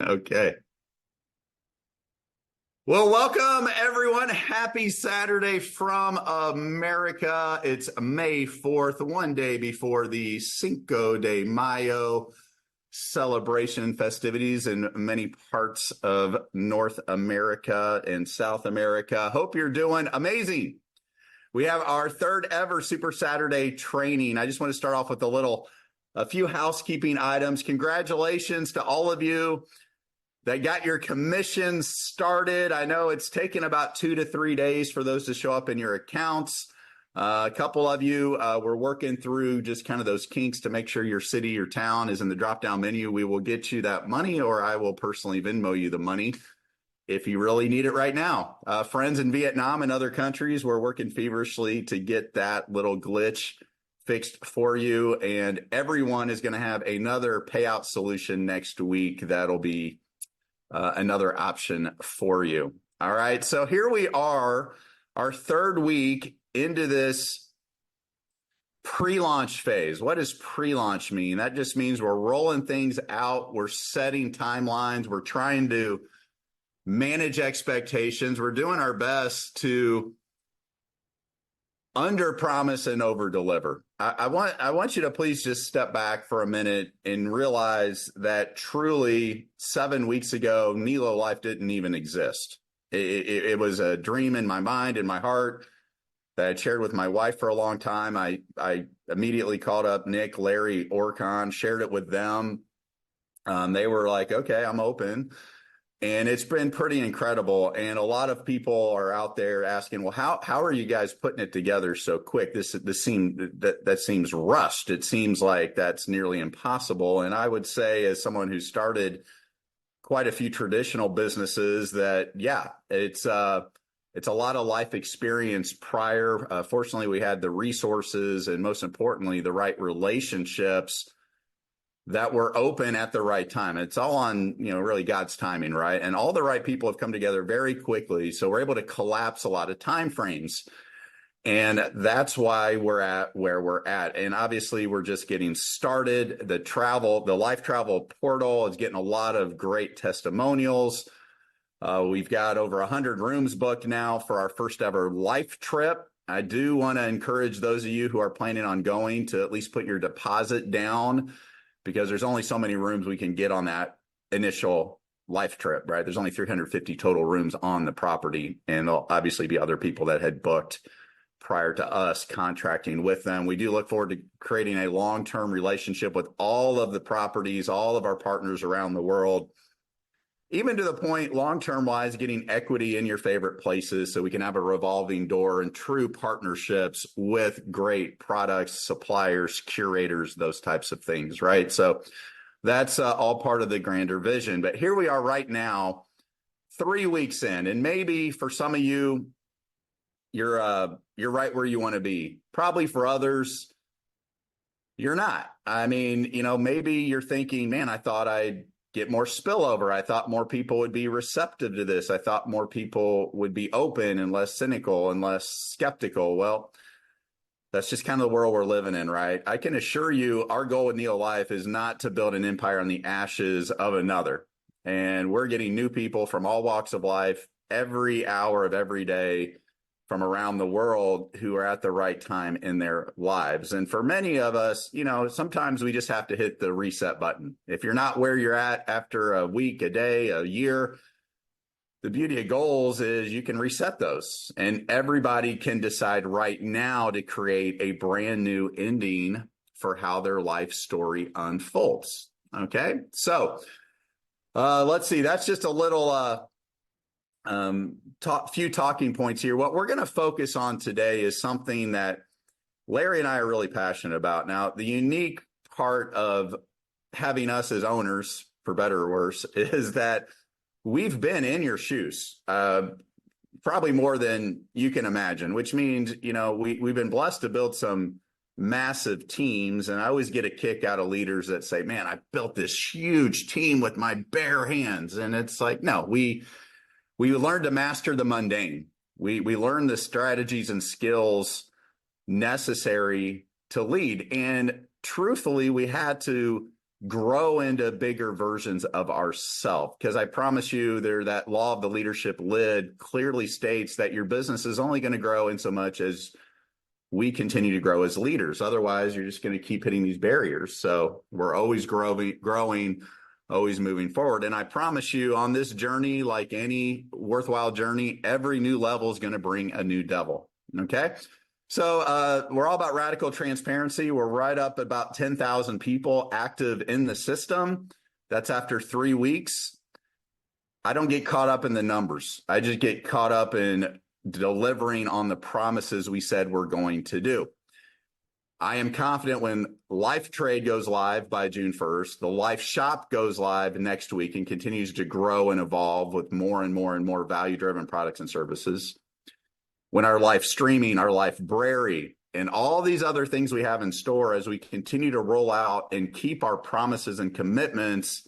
Okay. Well, welcome everyone. Happy Saturday from America. It's May 4th, one day before the Cinco de Mayo celebration festivities in many parts of North America and South America. Hope you're doing amazing. We have our third ever Super Saturday training. I just want to start off with a few housekeeping items. Congratulations to all of you that got your commissions started. I know it's taken about 2 to 3 days for those to show up in your accounts. A couple of you were working through just kind of those kinks to make sure your city or town is in the drop-down menu. We will get you that money, or I will personally Venmo you the money if you really need it right now. Friends in Vietnam and other countries, we're working feverishly to get that little glitch fixed for you. And everyone is going to have another payout solution next week that'll be another option for you. All right. So here we are, our third week into this pre-launch phase. What does pre-launch mean? That just means we're rolling things out. We're setting timelines. We're trying to manage expectations. We're doing our best to under promise and over deliver. I want you to please just step back for a minute and realize that truly 7 weeks ago, NELO Life didn't even exist. It was a dream in my mind, in my heart, that I shared with my wife for a long time. I immediately called up Nick, Larry, Orcon, shared it with them. They were like, okay, I'm open. And it's been pretty incredible. And a lot of people are out there asking, well, how are you guys putting it together so quick? That seems rushed. It seems like that's nearly impossible. And I would say, as someone who started quite a few traditional businesses, that it's a lot of life experience prior. Fortunately, we had the resources and, most importantly, the right relationships that were open at the right time. It's all on, really God's timing, right? And all the right people have come together very quickly. So we're able to collapse a lot of time frames. And that's why we're at where we're at. And obviously we're just getting started. The life travel portal is getting a lot of great testimonials. We've got over 100 rooms booked now for our first ever life trip. I do want to encourage those of you who are planning on going to at least put your deposit down, because there's only so many rooms we can get on that initial life trip, right? There's only 350 total rooms on the property, and there'll obviously be other people that had booked prior to us contracting with them. We do look forward to creating a long-term relationship with all of the properties, all of our partners around the world, even to the point long-term wise, getting equity in your favorite places so we can have a revolving door and true partnerships with great products, suppliers, curators, those types of things, right? So that's all part of the grander vision. But here we are right now, 3 weeks in, and maybe for some of you, you're right where you want to be. Probably for others, you're not. I mean, maybe you're thinking, man, I thought I'd get more spillover. I thought more people would be receptive to this. I thought more people would be open and less cynical and less skeptical. Well, that's just kind of the world we're living in, right? I can assure you our goal with NELO Life is not to build an empire on the ashes of another. And we're getting new people from all walks of life every hour of every day from around the world who are at the right time in their lives. And for many of us, sometimes we just have to hit the reset button. If you're not where you're at after a week, a day, a year, the beauty of goals is you can reset those, and everybody can decide right now to create a brand new ending for how their life story unfolds. Okay. So let's see. That's just a little, few talking points here. What we're going to focus on today is something that Larry and I are really passionate about. Now, the unique part of having us as owners, for better or worse, is that we've been in your shoes, probably more than you can imagine, which means, we've been blessed to build some massive teams. And I always get a kick out of leaders that say, man, I built this huge team with my bare hands. And it's like, no, we learned to master the mundane. We learned the strategies and skills necessary to lead. And truthfully, we had to grow into bigger versions of ourselves. Because I promise you, that law of the leadership lid clearly states that your business is only going to grow in so much as we continue to grow as leaders. Otherwise, you're just going to keep hitting these barriers. So we're always growing, always moving forward. And I promise you, on this journey, like any worthwhile journey, every new level is going to bring a new devil. Okay. So we're all about radical transparency. We're right up about 10,000 people active in the system. That's after 3 weeks. I don't get caught up in the numbers. I just get caught up in delivering on the promises we said we're going to do. I am confident when Life Trade goes live by June 1st, the Life Shop goes live next week and continues to grow and evolve with more and more and more value-driven products and services. When our Life Streaming, our Life Brary, and all these other things we have in store as we continue to roll out and keep our promises and commitments,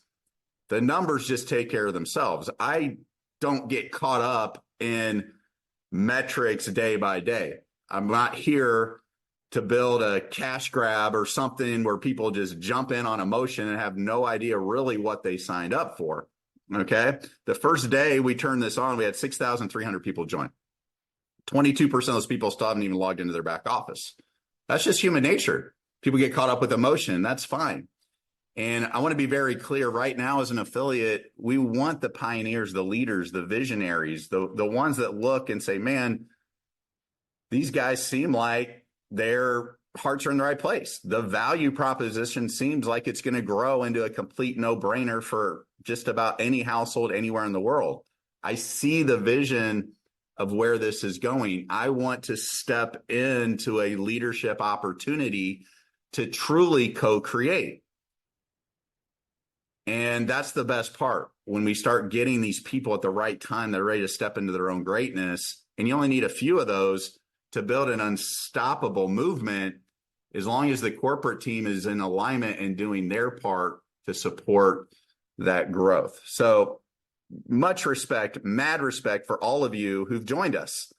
the numbers just take care of themselves. I don't get caught up in metrics day by day. I'm not here to build a cash grab or something where people just jump in on emotion and have no idea really what they signed up for. Okay. The first day we turned this on, we had 6,300 people join. 22% of those people still haven't even logged into their back office. That's just human nature. People get caught up with emotion. That's fine. And I want to be very clear right now as an affiliate, we want the pioneers, the leaders, the visionaries, the ones that look and say, man, these guys seem like their hearts are in the right place. The value proposition seems like it's going to grow into a complete no-brainer for just about any household anywhere in the world. I see the vision of where this is going. I want to step into a leadership opportunity to truly co-create. And that's the best part. When we start getting these people at the right time, they're ready to step into their own greatness. And you only need a few of those to build an unstoppable movement, as long as the corporate team is in alignment and doing their part to support that growth. So much respect, mad respect for all of you who've joined us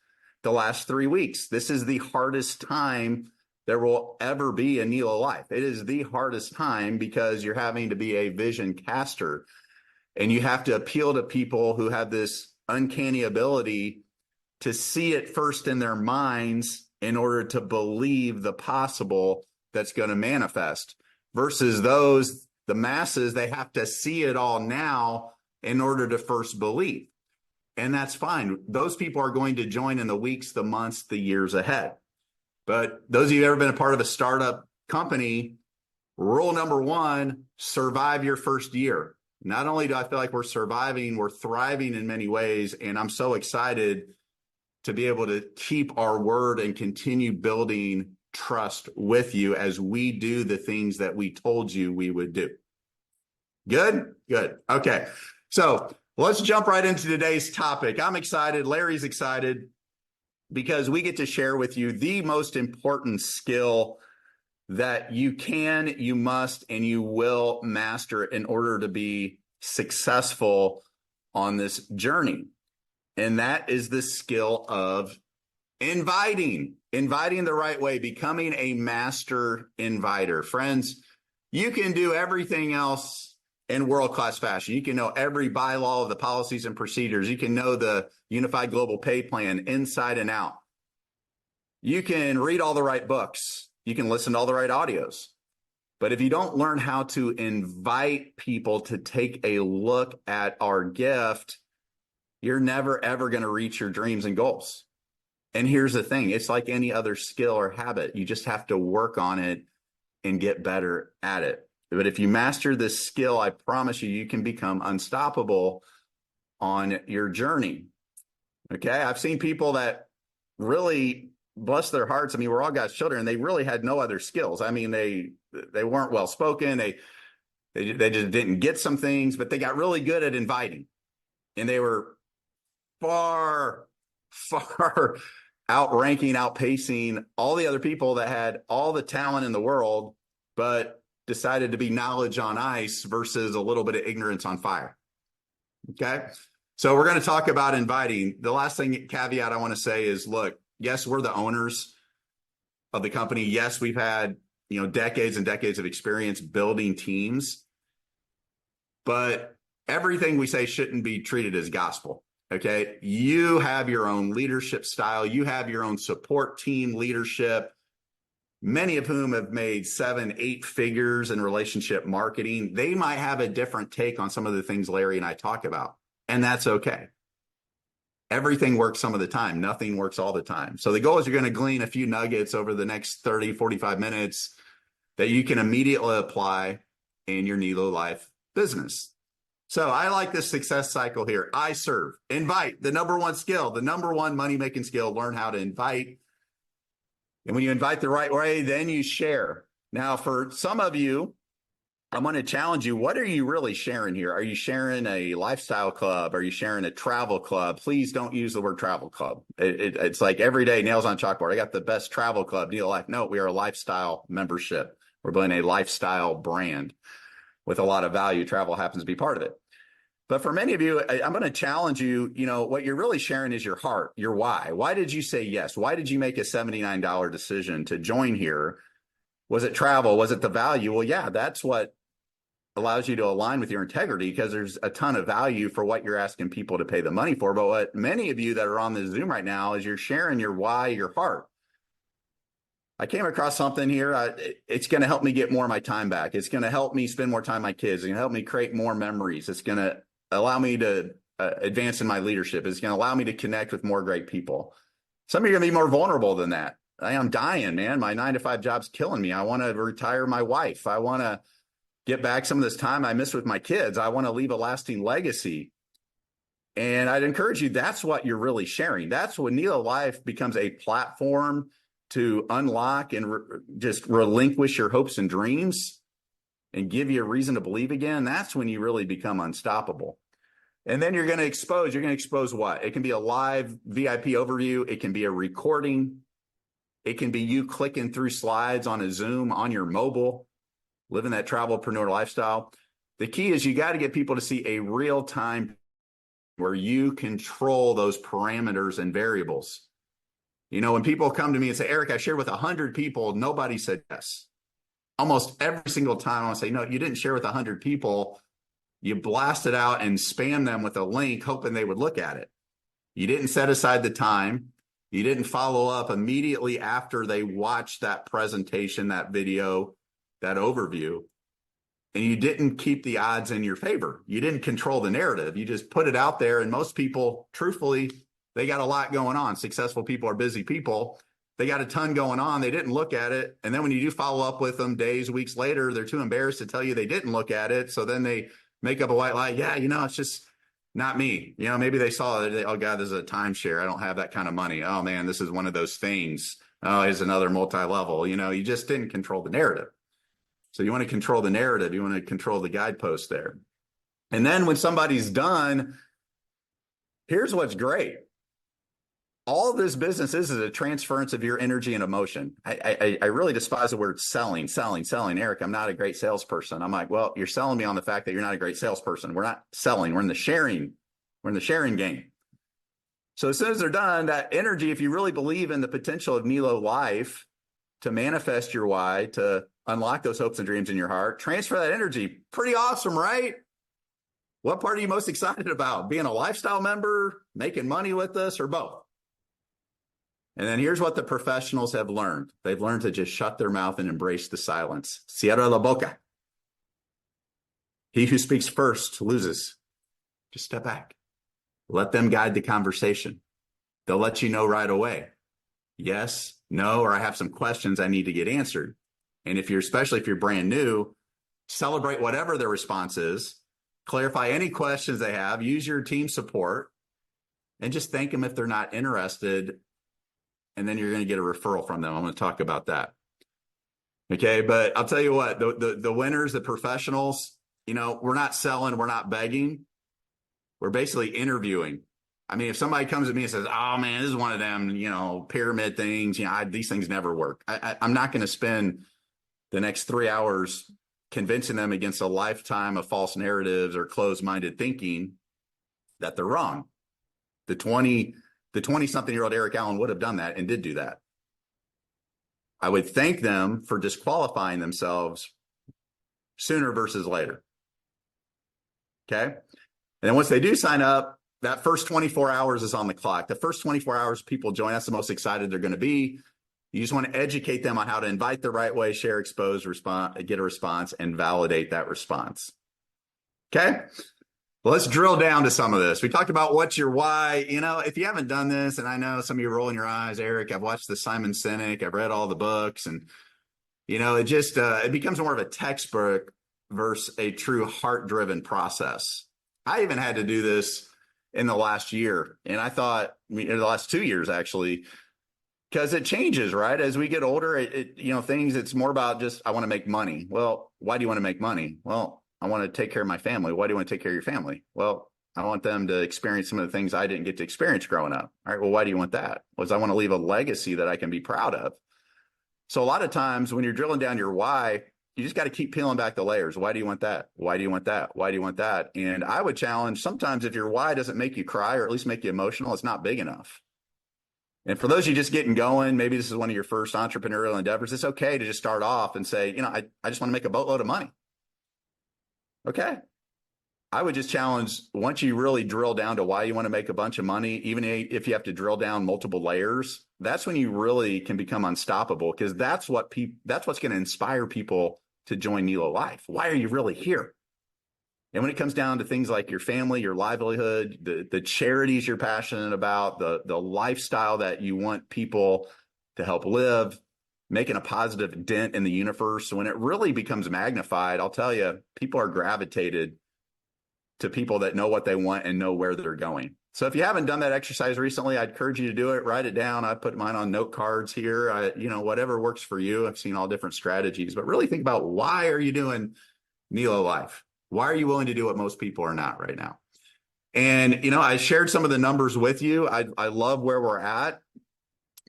the last 3 weeks. This is the hardest time there will ever be in NELO Life. It is the hardest time because you're having to be a vision caster and you have to appeal to people who have this uncanny ability to see it first in their minds in order to believe the possible that's going to manifest, versus the masses, they have to see it all now in order to first believe. And that's fine. Those people are going to join in the weeks, the months, the years ahead. But those of you who've ever been a part of a startup company, rule number one, survive your first year. Not only do I feel like we're surviving, we're thriving in many ways. And I'm so excited to be able to keep our word and continue building trust with you as we do the things that we told you we would do. Good? Good. Okay. So let's jump right into today's topic. I'm excited. Larry's excited because we get to share with you the most important skill that you can, you must, and you will master in order to be successful on this journey. And that is the skill of inviting the right way, becoming a master inviter. Friends, you can do everything else in world-class fashion. You can know every bylaw of the policies and procedures. You can know the Unified Global Pay Plan inside and out. You can read all the right books. You can listen to all the right audios. But if you don't learn how to invite people to take a look at our gift, you're never, ever going to reach your dreams and goals. And here's the thing. It's like any other skill or habit. You just have to work on it and get better at it. But if you master this skill, I promise you, you can become unstoppable on your journey. Okay. I've seen people that really bless their hearts. I mean, we're all God's children. They really had no other skills. I mean, they weren't well spoken. They just didn't get some things, but they got really good at inviting. And they were far outranking, outpacing all the other people that had all the talent in the world, but decided to be knowledge on ice versus a little bit of ignorance on fire. Okay. So we're going to talk about inviting. The last caveat I want to say is, look, yes, we're the owners of the company. Yes, we've had, decades and decades of experience building teams. but everything we say shouldn't be treated as gospel. Okay. You have your own leadership style. You have your own support team leadership, many of whom have made 7, 8 figures in relationship marketing. They might have a different take on some of the things Larry and I talk about, and that's okay. Everything works some of the time. Nothing works all the time. So the goal is you're going to glean a few nuggets over the next 30, 45 minutes that you can immediately apply in your NELO Life business. So I like this success cycle here. I serve, invite, the number one skill, the number one money-making skill, learn how to invite. And when you invite the right way, then you share. Now, for some of you, I'm going to challenge you. What are you really sharing here? Are you sharing a lifestyle club? Are you sharing a travel club? Please don't use the word travel club. It's like every day, nails on chalkboard. I got the best travel club, NELO Life. No, we are a lifestyle membership. We're building a lifestyle brand with a lot of value. Travel happens to be part of it. But for many of you, I'm going to challenge you. You know, what you're really sharing is your heart, your why. Why did you say yes? Why did you make a $79 decision to join here? Was it travel? Was it the value? Well, yeah, that's what allows you to align with your integrity, because there's a ton of value for what you're asking people to pay the money for. But what many of you that are on the Zoom right now is you're sharing your why, your heart. I came across something here. It's going to help me get more of my time back. It's going to help me spend more time with my kids. It's going to help me create more memories. It's going to allow me to advance in my leadership. It's going to allow me to connect with more great people. Some of you are going to be more vulnerable than that. I'm dying, man. My 9-to-5 job's killing me. I want to retire my wife. I want to get back some of this time I missed with my kids. I want to leave a lasting legacy. And I'd encourage you, that's what you're really sharing. That's when NELO Life becomes a platform to unlock and just relinquish your hopes and dreams and give you a reason to believe again. That's when you really become unstoppable. And then you're going to expose what? It can be a live VIP overview. It can be a recording. It can be you clicking through slides on a Zoom on your mobile, living that travelpreneur lifestyle. The key is you got to get people to see a real time where you control those parameters and variables. You know, when people come to me and say, Eric, I shared with 100 people, nobody said yes. Almost every single time I want to say, no, you didn't share with 100 people. You blasted out and spam them with a link, hoping they would look at it. You didn't set aside the time. You didn't follow up immediately after they watched that presentation, that video, that overview. And you didn't keep the odds in your favor. You didn't control the narrative. You just put it out there. And most people, truthfully, they got a lot going on. Successful people are busy people. They got a ton going on. They didn't look at it. And then when you do follow up with them days, weeks later, they're too embarrassed to tell you they didn't look at it. So then they make up a white lie. Yeah, it's just not me. Maybe they saw it. Oh, God, this is a timeshare. I don't have that kind of money. Oh, man, this is one of those things. Oh, here's another multi-level. You just didn't control the narrative. So you want to control the narrative. You want to control the guidepost there. And then when somebody's done, here's what's great. All this business is a transference of your energy and emotion. I really despise the word selling. Eric, I'm not a great salesperson. I'm like, well, you're selling me on the fact that you're not a great salesperson. We're not selling. We're in the sharing. We're in the sharing game. So as soon as they're done, that energy, if you really believe in the potential of NELO Life to manifest your why, to unlock those hopes and dreams in your heart, transfer that energy. Pretty awesome, right? What part are you most excited about? Being a lifestyle member, making money with us, or both? And then here's what the professionals have learned. They've learned to just shut their mouth and embrace the silence. Cierra la boca. He who speaks first loses. Just step back. Let them guide the conversation. They'll let you know right away. Yes, no, or I have some questions I need to get answered. And especially if you're brand new, celebrate whatever their response is. Clarify any questions they have. Use your team support. And just thank them if they're not interested. And then you're going to get a referral from them. I'm going to talk about that. Okay, but I'll tell you what, the winners, the professionals, we're not selling, we're not begging. We're basically interviewing. I mean, if somebody comes to me and says, oh man, this is one of them, pyramid things, these things never work. I'm not going to spend the next 3 hours convincing them against a lifetime of false narratives or closed-minded thinking that they're wrong. The 20-something-year-old Eric Allen would have done that and did do that. I would thank them for disqualifying themselves sooner versus later. Okay. And then once they do sign up, that first 24 hours is on the clock. The first 24 hours people join, that's the most excited they're going to be. You just want to educate them on how to invite the right way, share, expose, respond, get a response, and validate that response. Okay. Well, let's drill down to some of this. We talked about what's your why. If you haven't done this, and I know some of you are rolling your eyes, Eric, I've watched the Simon Sinek, I've read all the books, and it becomes more of a textbook versus a true heart-driven process. I even had to do this in the last year, and I thought, in the last 2 years actually, because it changes, right? As we get older, it's more about just, I want to make money. Well, why do you want to make money? Well, I want to take care of my family. Why do you want to take care of your family? Well, I want them to experience some of the things I didn't get to experience growing up. All right. Well, why do you want that? Well, I want to leave a legacy that I can be proud of. So a lot of times when you're drilling down your why, you just got to keep peeling back the layers. Why do you want that? Why do you want that? Why do you want that? And I would challenge, sometimes if your why doesn't make you cry or at least make you emotional, it's not big enough. And for those of you just getting going, maybe this is one of your first entrepreneurial endeavors, it's okay to just start off and say, I just want to make a boatload of money. Okay. I would just challenge, once you really drill down to why you want to make a bunch of money, even if you have to drill down multiple layers, that's when you really can become unstoppable, because that's what's going to inspire people to join NELO Life. Why are you really here? And when it comes down to things like your family, your livelihood, the charities you're passionate about, the lifestyle that you want people to help live, making a positive dent in the universe, when it really becomes magnified, I'll tell you, people are gravitated to people that know what they want and know where they're going. So if you haven't done that exercise recently, I'd encourage you to do it. Write it down. I put mine on note cards here. Whatever works for you. I've seen all different strategies, but really think about, why are you doing NELO Life? Why are you willing to do what most people are not right now? And, I shared some of the numbers with you. I love where we're at.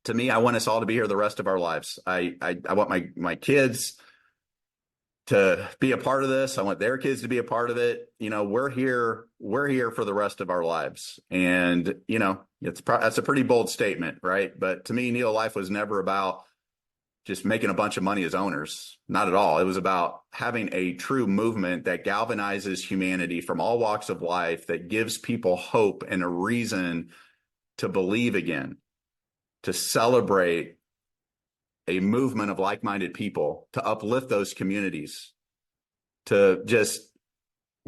To me, I want us all to be here the rest of our lives. I want my kids to be a part of this. I want their kids to be a part of it. We're here for the rest of our lives. And, that's a pretty bold statement, right? But to me, NELO Life was never about just making a bunch of money as owners. Not at all. It was about having a true movement that galvanizes humanity from all walks of life, that gives people hope and a reason to believe again, to celebrate a movement of like-minded people, to uplift those communities, to just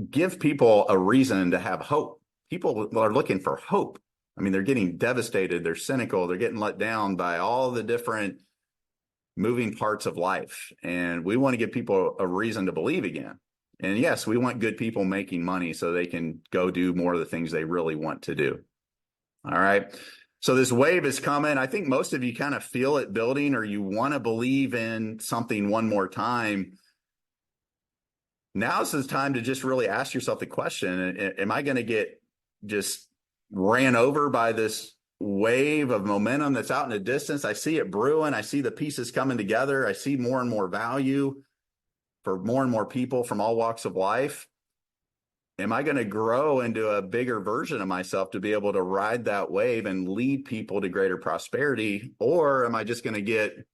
give people a reason to have hope. People are looking for hope. I mean, they're getting devastated. They're cynical. They're getting let down by all the different moving parts of life. And we want to give people a reason to believe again. And yes, we want good people making money so they can go do more of the things they really want to do. All right. So this wave is coming. I think most of you kind of feel it building, or you want to believe in something one more time. Now's the time to just really ask yourself the question, am I going to get just ran over by this wave of momentum that's out in the distance? I see it brewing. I see the pieces coming together. I see more and more value for more and more people from all walks of life. Am I going to grow into a bigger version of myself to be able to ride that wave and lead people to greater prosperity? Or am I just going to get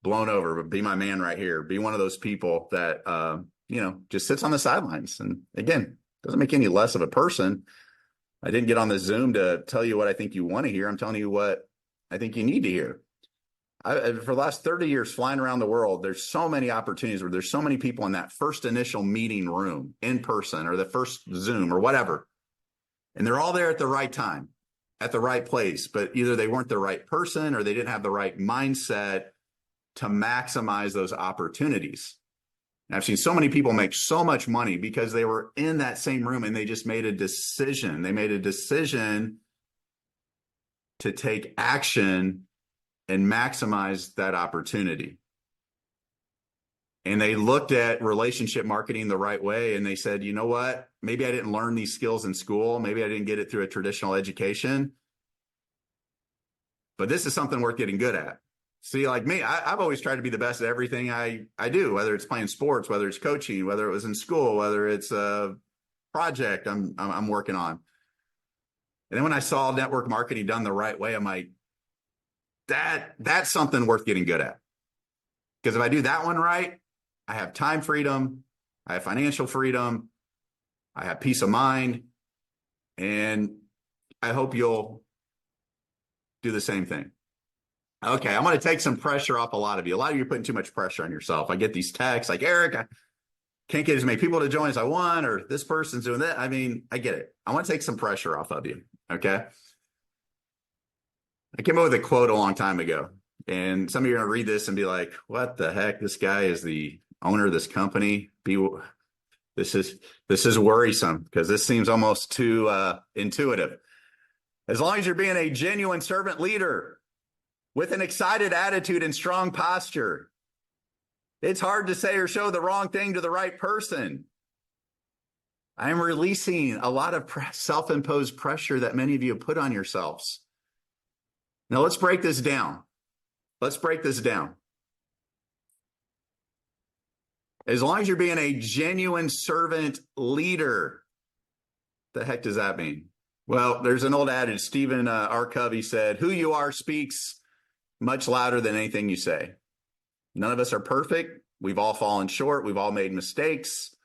blown over, but be my man right here, be one of those people that, just sits on the sidelines? And again, doesn't make any less of a person. I didn't get on the Zoom to tell you what I think you want to hear. I'm telling you what I think you need to hear. For the last 30 years flying around the world, there's so many opportunities where there's so many people in that first initial meeting room in person, or the first Zoom or whatever. And they're all there at the right time, at the right place, but either they weren't the right person or they didn't have the right mindset to maximize those opportunities. And I've seen so many people make so much money because they were in that same room and they just made a decision. They made a decision to take action and maximize that opportunity. And they looked at relationship marketing the right way. And they said, you know what? Maybe I didn't learn these skills in school. Maybe I didn't get it through a traditional education. But this is something worth getting good at. See, like me, I've always tried to be the best at everything I do, whether it's playing sports, whether it's coaching, whether it was in school, whether it's a project I'm working on. And then when I saw network marketing done the right way, I'm like, that's something worth getting good at. Because if I do that one right, I have time freedom, I have financial freedom. I have peace of mind. And I hope you'll do the same thing. Okay, I'm going to take some pressure off a lot of you. A lot of you are putting too much pressure on yourself. I get these texts like, Eric, I can't get as many people to join as I want, or this person's doing that. I mean, I get it. I want to take some pressure off of you. Okay. I came up with a quote a long time ago, and some of you are going to read this and be like, what the heck? This guy is the owner of this company. This is worrisome because this seems almost too intuitive. As long as you're being a genuine servant leader with an excited attitude and strong posture, it's hard to say or show the wrong thing to the right person. I am releasing a lot of self-imposed pressure that many of you have put on yourselves. Now let's break this down. Let's break this down. As long as you're being a genuine servant leader, the heck does that mean? Well, there's an old adage. Stephen R. Covey said, who you are speaks much louder than anything you say. None of us are perfect. We've all fallen short. We've all made mistakes.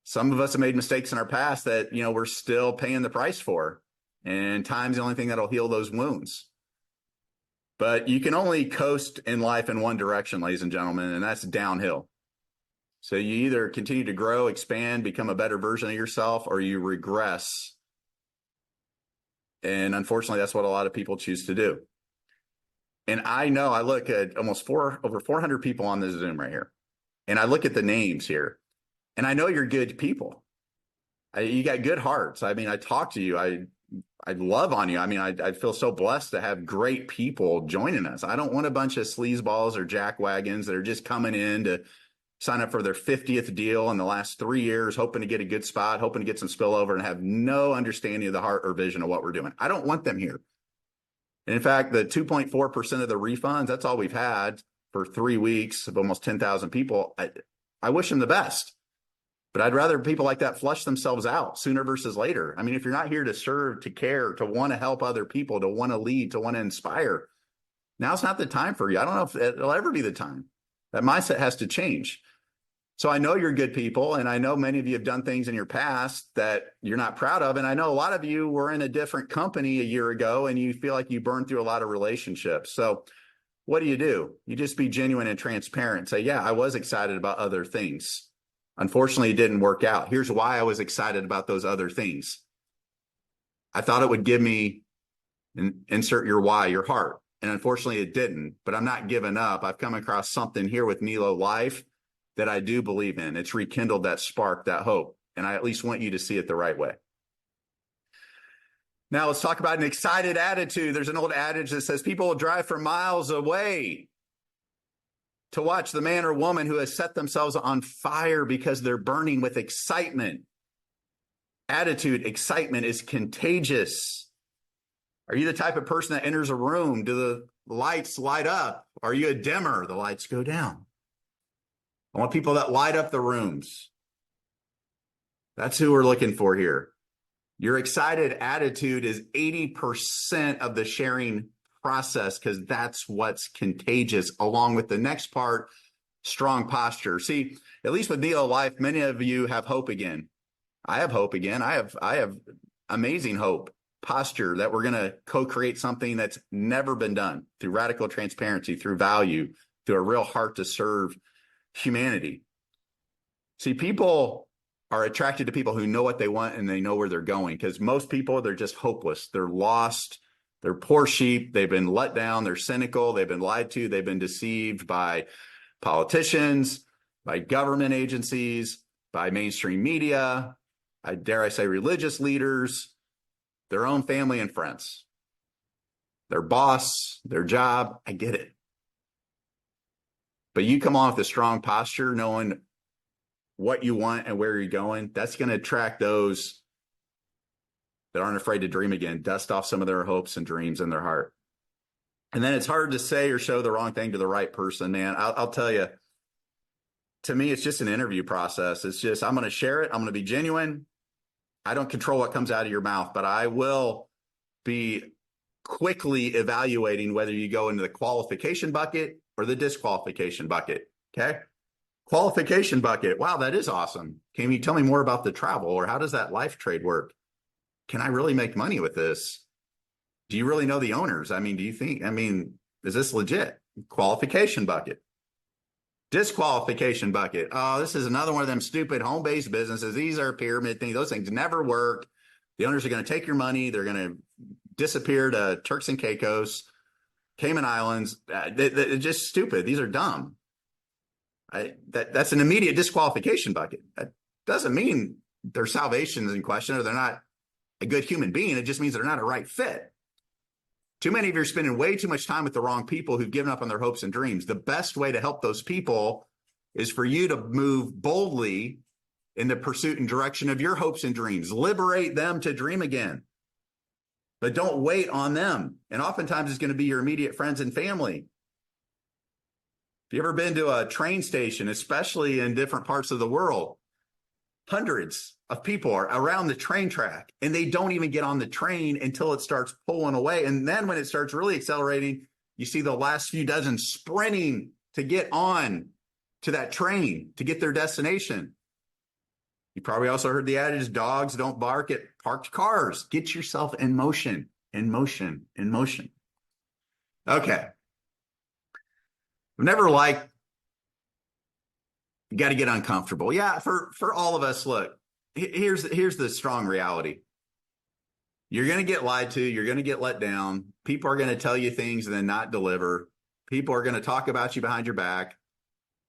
Some of us have made mistakes in our past that, we're still paying the price for. And time's the only thing that'll heal those wounds. But you can only coast in life in one direction, ladies and gentlemen, and that's downhill. So you either continue to grow, expand, become a better version of yourself, or you regress. And unfortunately, that's what a lot of people choose to do. And I know I look at almost over 400 people on this Zoom right here. And I look at the names here. And I know you're good people. You got good hearts. I mean, I talk to you. I love on you. I mean, I feel so blessed to have great people joining us. I don't want a bunch of sleazeballs or jackwagons that are just coming in to sign up for their 50th deal in the last 3 years, hoping to get a good spot, hoping to get some spillover, and have no understanding of the heart or vision of what we're doing. I don't want them here. And in fact, the 2.4% of the refunds, that's all we've had for 3 weeks of almost 10,000 people. I wish them the best. But I'd rather people like that flush themselves out sooner versus later. I mean, if you're not here to serve, to care, to want to help other people, to want to lead, to want to inspire, now's not the time for you. I don't know if it'll ever be the time. That mindset has to change. So I know you're good people, and I know many of you have done things in your past that you're not proud of. And I know a lot of you were in a different company a year ago, and you feel like you burned through a lot of relationships. So what do? You just be genuine and transparent. Say, yeah, I was excited about other things. Unfortunately, it didn't work out. Here's why I was excited about those other things. I thought it would give me, insert your why, your heart. And unfortunately, it didn't. But I'm not giving up. I've come across something here with NELO Life that I do believe in. It's rekindled that spark, that hope. And I at least want you to see it the right way. Now, let's talk about an excited attitude. There's an old adage that says people will drive for miles away to watch the man or woman who has set themselves on fire because they're burning with excitement. Attitude, excitement is contagious. Are you the type of person that enters a room? Do the lights light up? Are you a dimmer? The lights go down. I want people that light up the rooms. That's who we're looking for here. Your excited attitude is 80% of the sharing process, because that's what's contagious, along with the next part, strong posture. See, at least with NELO Life, many of you have hope again. I have hope again. I have amazing hope, posture that we're going to co-create something that's never been done through radical transparency, through value, through a real heart to serve humanity. See, people are attracted to people who know what they want and they know where they're going, because most people, they're just hopeless. They're lost. They're poor sheep. They've been let down. They're cynical. They've been lied to. They've been deceived by politicians, by government agencies, by mainstream media, dare I say religious leaders, their own family and friends, their boss, their job. I get it. But you come on with a strong posture, knowing what you want and where you're going. That's going to attract those that aren't afraid to dream again, dust off some of their hopes and dreams in their heart. And then it's hard to say or show the wrong thing to the right person, man. I'll tell you, to me, it's just an interview process. It's just, I'm going to share it. I'm going to be genuine. I don't control what comes out of your mouth, but I will be quickly evaluating whether you go into the qualification bucket or the disqualification bucket. Okay. Qualification bucket. Wow, that is awesome. Can you tell me more about the travel, or how does that life trade work? Can I really make money with this? Do you really know the owners? I mean, is this legit? Qualification bucket. Disqualification bucket. Oh, this is another one of them stupid home-based businesses. These are pyramid things. Those things never work. The owners are going to take your money. They're going to disappear to Turks and Caicos, Cayman Islands. They're just stupid. These are dumb. That's an immediate disqualification bucket. That doesn't mean their salvation is in question or they're not a good human being. It just means they're not a right fit. Too many of you are spending way too much time with the wrong people who've given up on their hopes and dreams. The best way to help those people is for you to move boldly in the pursuit and direction of your hopes and dreams. Liberate them to dream again. But don't wait on them. And oftentimes it's going to be your immediate friends and family. If you ever been to a train station, especially in different parts of the world, hundreds of people are around the train track and they don't even get on the train until it starts pulling away. And then when it starts really accelerating, you see the last few dozen sprinting to get on to that train to get their destination. You probably also heard the adage, dogs don't bark at parked cars. Get yourself in motion, in motion, in motion. Okay. I've never liked, you got to get uncomfortable. Yeah, for all of us, look, here's the strong reality. You're going to get lied to. You're going to get let down. People are going to tell you things and then not deliver. People are going to talk about you behind your back.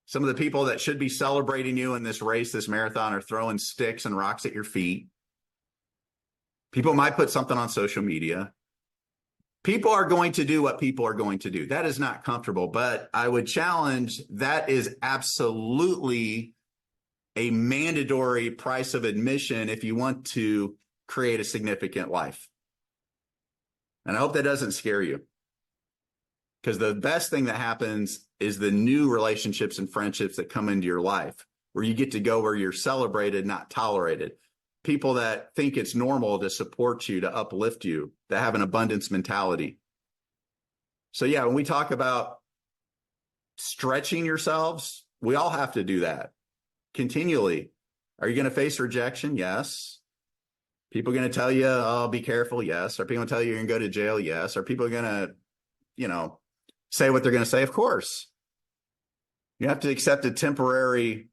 Some of the people that should be celebrating you in this race, this marathon, are throwing sticks and rocks at your feet. People might put something on social media. People are going to do what people are going to do. That is not comfortable, but I would challenge that is absolutely a mandatory price of admission if you want to create a significant life. And I hope that doesn't scare you, because the best thing that happens is the new relationships and friendships that come into your life, where you get to go where you're celebrated, not tolerated. People that think it's normal to support you, to uplift you, that have an abundance mentality. So yeah, when we talk about stretching yourselves, we all have to do that continually. Are you going to face rejection? Yes. People are going to tell you, oh, be careful. Yes. Are people going to tell you you're going to go to jail? Yes. Are people going to, say what they're going to say? Of course. You have to accept a temporary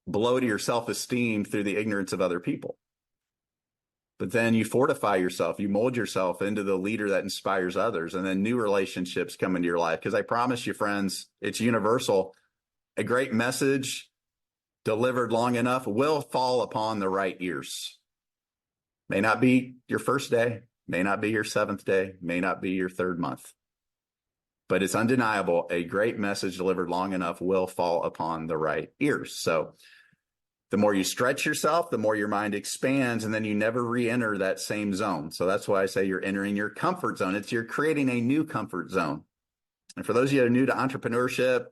blow to your self-esteem through the ignorance of other people. But then you fortify yourself, you mold yourself into the leader that inspires others, and then new relationships come into your life. Because I promise you, friends, it's universal. A great message delivered long enough will fall upon the right ears. May not be your first day, may not be your seventh day, may not be your third month. But it's undeniable, a great message delivered long enough will fall upon the right ears. So the more you stretch yourself, the more your mind expands, and then you never re-enter that same zone. So that's why I say you're entering your comfort zone. You're creating a new comfort zone. And for those of you that are new to entrepreneurship,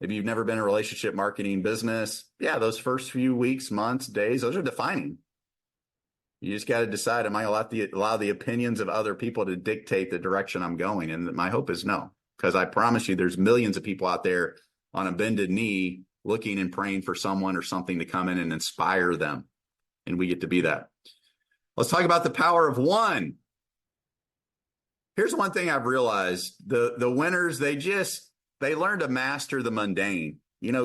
if you've never been in a relationship marketing business, yeah, those first few weeks, months, days, those are defining. You just got to decide, am I allow the opinions of other people to dictate the direction I'm going? And my hope is no. Because I promise you, there's millions of people out there on a bended knee looking and praying for someone or something to come in and inspire them. And we get to be that. Let's talk about the power of one. Here's one thing I've realized. The winners, they learn to master the mundane.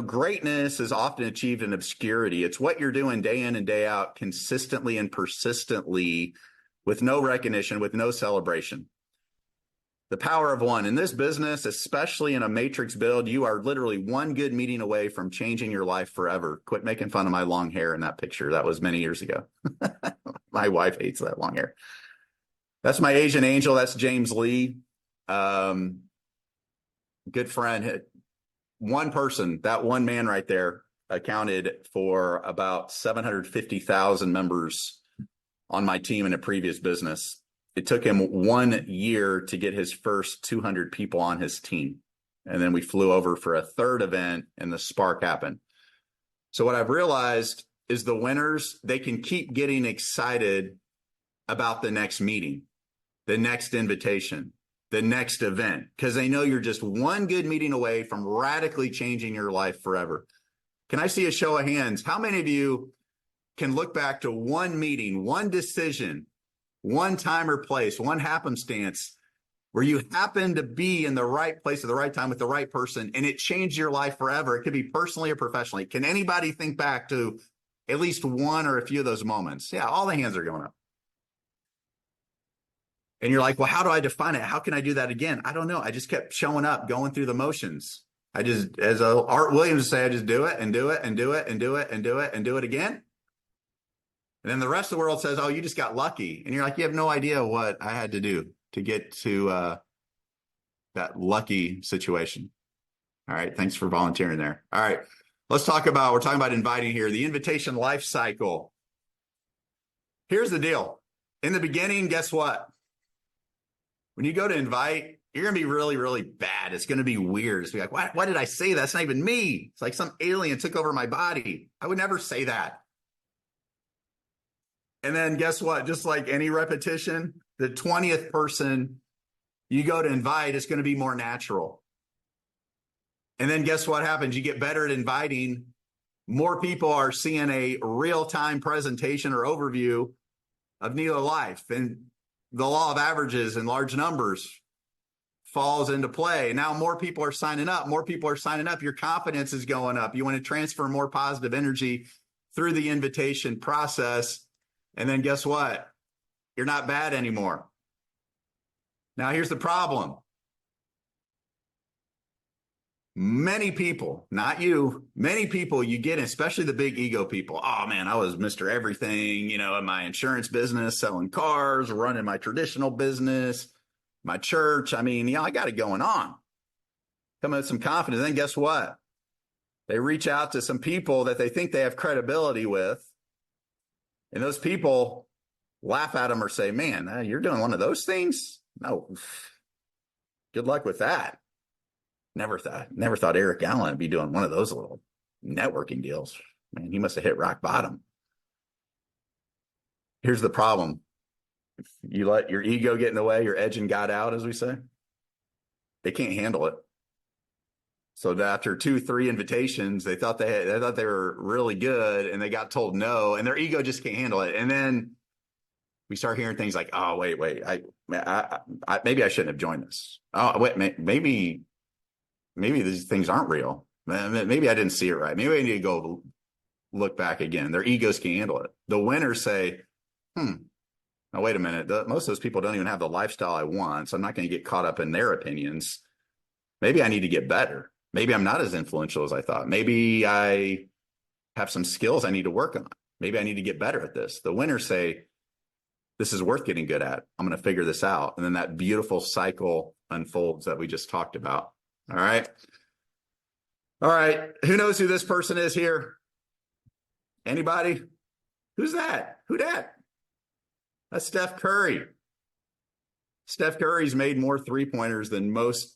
Greatness is often achieved in obscurity. It's what you're doing day in and day out, consistently and persistently, with no recognition, with no celebration. The power of one. In this business, especially in a matrix build, you are literally one good meeting away from changing your life forever. Quit making fun of my long hair in that picture. That was many years ago. My wife hates that long hair. That's my Asian angel. That's James Lee. Good friend. One person, that one man right there, accounted for about 750,000 members on my team in a previous business. It took him 1 year to get his first 200 people on his team. And then we flew over for a third event and the spark happened. So what I've realized is the winners, they can keep getting excited about the next meeting, the next invitation, the next event, because they know you're just one good meeting away from radically changing your life forever. Can I see a show of hands? How many of you can look back to one meeting, one decision, one time or place, one happenstance where you happen to be in the right place at the right time with the right person and it changed your life forever? It could be personally or professionally. Can anybody think back to at least one or a few of those moments? Yeah, all the hands are going up. And you're like, well, how do I define it? How can I do that again? I don't know. I just kept showing up, going through the motions. I just, as Art Williams would say, I just do it and do it and do it and do it and do it and do it again. And then the rest of the world says, oh, you just got lucky. And you're like, you have no idea what I had to do to get to that lucky situation. All right. Thanks for volunteering there. All right. We're talking about inviting here, the invitation life cycle. Here's the deal. In the beginning, guess what? When you go to invite, you're going to be really, really bad. It's going to be weird. It's going to be like, why did I say that? That's not even me. It's like some alien took over my body. I would never say that. And then guess what? Just like any repetition, the 20th person you go to invite is going to be more natural. And then guess what happens? You get better at inviting. More people are seeing a real-time presentation or overview of NELO Life. And the law of averages and large numbers falls into play. Now more people are signing up. More people are signing up. Your confidence is going up. You want to transfer more positive energy through the invitation process. And then guess what? You're not bad anymore. Now here's the problem. Many people, not you, many people you get, especially the big ego people. Oh man, I was Mr. Everything, in my insurance business, selling cars, running my traditional business, my church. I mean, I got it going on. Come with some confidence. Then guess what? They reach out to some people that they think they have credibility with. And those people laugh at them or say, man, you're doing one of those things? No. Good luck with that. Never thought Eric Allen would be doing one of those little networking deals. Man, he must have hit rock bottom. Here's the problem. If you let your ego get in the way, you're edging God out, as we say. They can't handle it. So after 2-3 invitations, they thought they were really good, and they got told no, and their ego just can't handle it. And then we start hearing things like, "Oh, wait, maybe I shouldn't have joined this. Oh, wait, maybe these things aren't real. Maybe I didn't see it right. Maybe I need to go look back again." Their egos can't handle it. The winners say, now wait a minute. Most of those people don't even have the lifestyle I want, so I'm not going to get caught up in their opinions. Maybe I need to get better. Maybe I'm not as influential as I thought. Maybe I have some skills I need to work on. Maybe I need to get better at this. The winners say, this is worth getting good at. I'm going to figure this out. And then that beautiful cycle unfolds that we just talked about. All right. Who knows who this person is here? Anybody? Who's that? Who dat? That's Steph Curry. Steph Curry's made more three-pointers than most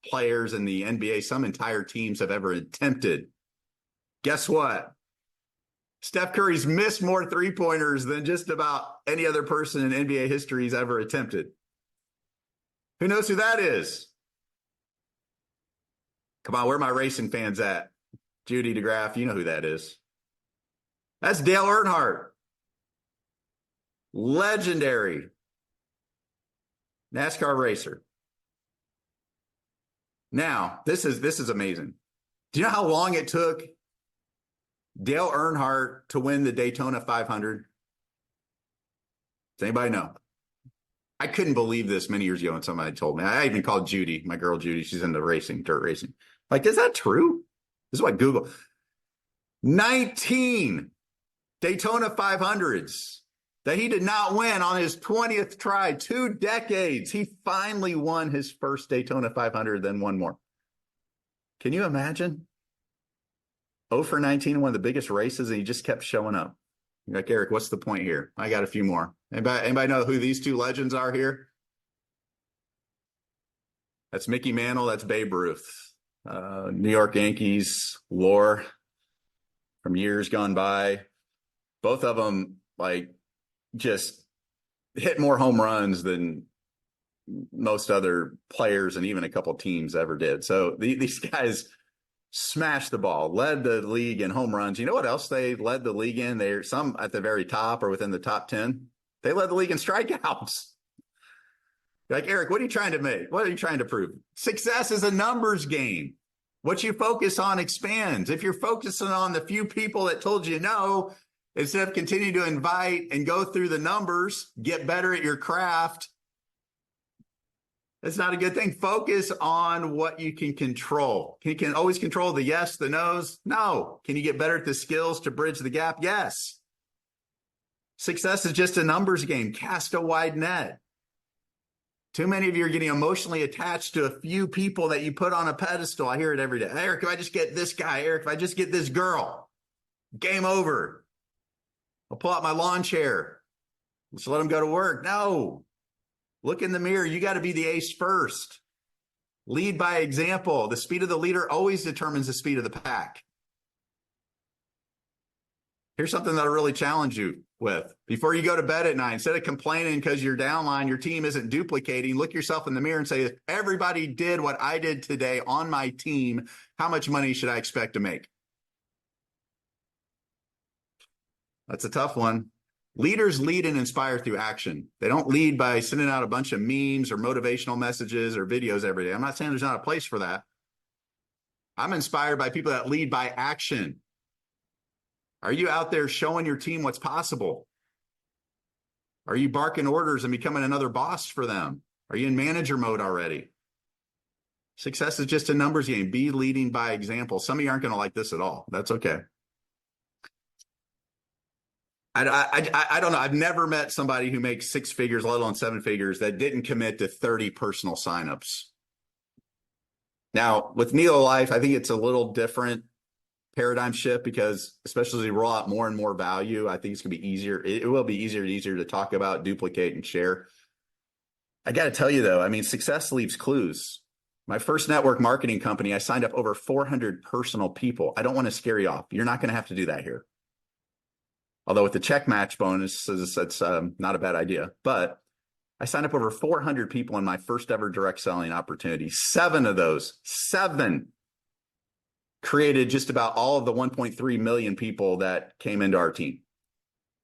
players in the NBA, some entire teams have ever attempted. Guess what? Steph Curry's missed more three-pointers than just about any other person in NBA history has ever attempted. Who knows who that is? Come on, where are my racing fans at? Judy DeGraff, you know who that is. That's Dale Earnhardt. Legendary NASCAR racer. Now, this is amazing. Do you know how long it took Dale Earnhardt to win the Daytona 500? Does anybody know? I couldn't believe this many years ago when somebody told me. I even called Judy, my girl Judy. She's into racing, dirt racing. Like, is that true? This is what Google. 19 Daytona 500s that he did not win on his 20th try, 2 decades. He finally won his first Daytona 500, then one more. Can you imagine? 0 for 19, one of the biggest races, and he just kept showing up. You're like, Eric, what's the point here? I got a few more. Anybody know who these two legends are here? That's Mickey Mantle. That's Babe Ruth. New York Yankees lore from years gone by. Both of them, just hit more home runs than most other players and even a couple teams ever did. So these guys smashed the ball, led the league in home runs. You know what else they led the league in? They're some at the very top or within the top 10. They led the league in strikeouts. Like, Eric, what are you trying to make? What are you trying to prove? Success is a numbers game. What you focus on expands. If you're focusing on the few people that told you no, instead of continuing to invite and go through the numbers, get better at your craft, that's not a good thing. Focus on what you can control. You can always control the yes, the no's. No. Can you get better at the skills to bridge the gap? Yes. Success is just a numbers game. Cast a wide net. Too many of you are getting emotionally attached to a few people that you put on a pedestal. I hear it every day. Eric, if I just get this guy, Eric, if I just get this girl, game over. I'll pull out my lawn chair. Let's let them go to work. No. Look in the mirror. You got to be the ace first. Lead by example. The speed of the leader always determines the speed of the pack. Here's something that I really challenge you with. Before you go to bed at night, instead of complaining because you're downline, your team isn't duplicating, look yourself in the mirror and say, if everybody did what I did today on my team, how much money should I expect to make? That's a tough one. Leaders lead and inspire through action. They don't lead by sending out a bunch of memes or motivational messages or videos every day. I'm not saying there's not a place for that. I'm inspired by people that lead by action. Are you out there showing your team what's possible? Are you barking orders and becoming another boss for them? Are you in manager mode already? Success is just a numbers game. Be leading by example. Some of you aren't going to like this at all. That's okay. I don't know. I've never met somebody who makes six figures, let alone seven figures, that didn't commit to 30 personal signups. Now, with NELO Life, I think it's a little different paradigm shift because especially as we roll out more and more value, I think it's going to be easier. It will be easier and easier to talk about, duplicate, and share. I got to tell you, though, I mean, success leaves clues. My first network marketing company, I signed up over 400 personal people. I don't want to scare you off. You're not going to have to do that here. Although with the check match bonus, that's not a bad idea. But I signed up over 400 people in my first ever direct selling opportunity. Seven of those, created just about all of the 1.3 million people that came into our team.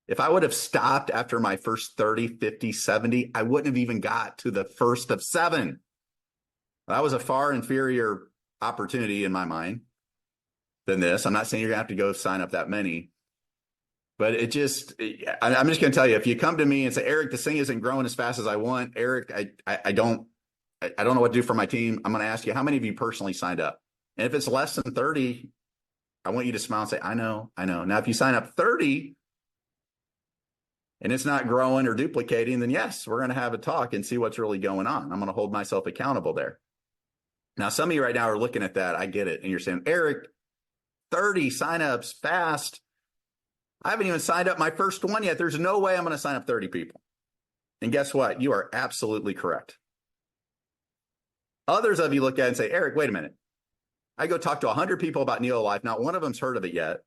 If I would have stopped after my first 30, 50, 70, I wouldn't have even got to the first of seven. That was a far inferior opportunity in my mind than this. I'm not saying you're going to have to go sign up that many. But I'm just going to tell you, if you come to me and say, Eric, this thing isn't growing as fast as I want, Eric, I don't know what to do for my team. I'm going to ask you, how many of you personally signed up? And if it's less than 30, I want you to smile and say, I know. Now, if you sign up 30 and it's not growing or duplicating, then yes, we're going to have a talk and see what's really going on. I'm going to hold myself accountable there. Now, some of you right now are looking at that. I get it. And you're saying, Eric, 30 signups fast. I haven't even signed up my first one yet. There's no way I'm going to sign up 30 people. And guess what? You are absolutely correct. Others of you look at it and say, Eric, wait a minute. I go talk to 100 people about NELO Life. Not one of them's heard of it yet.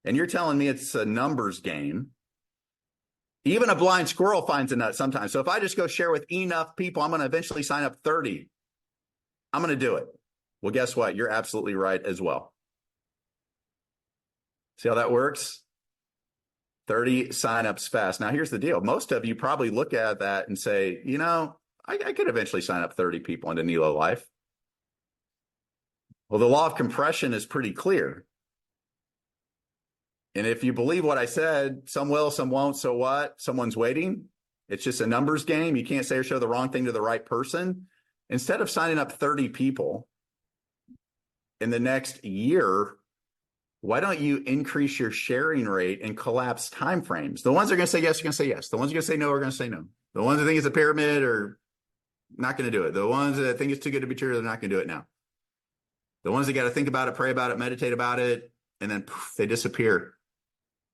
And you're telling me it's a numbers game. Even a blind squirrel finds a nut sometimes. So if I just go share with enough people, I'm going to eventually sign up 30. I'm going to do it. Well, guess what? You're absolutely right as well. See how that works? 30 signups fast. Now, here's the deal. Most of you probably look at that and say, you know, I could eventually sign up 30 people into NELO Life. Well, the law of compression is pretty clear. And if you believe what I said, some will, some won't, so what? Someone's waiting. It's just a numbers game. You can't say or show the wrong thing to the right person. Instead of signing up 30 people in the next year, why don't you increase your sharing rate and collapse timeframes? The ones that are going to say yes are going to say yes. The ones that are going to say no are going to say no. The ones that think it's a pyramid are not going to do it. The ones that think it's too good to be true, they're not going to do it now. The ones that got to think about it, pray about it, meditate about it, and then poof, they disappear.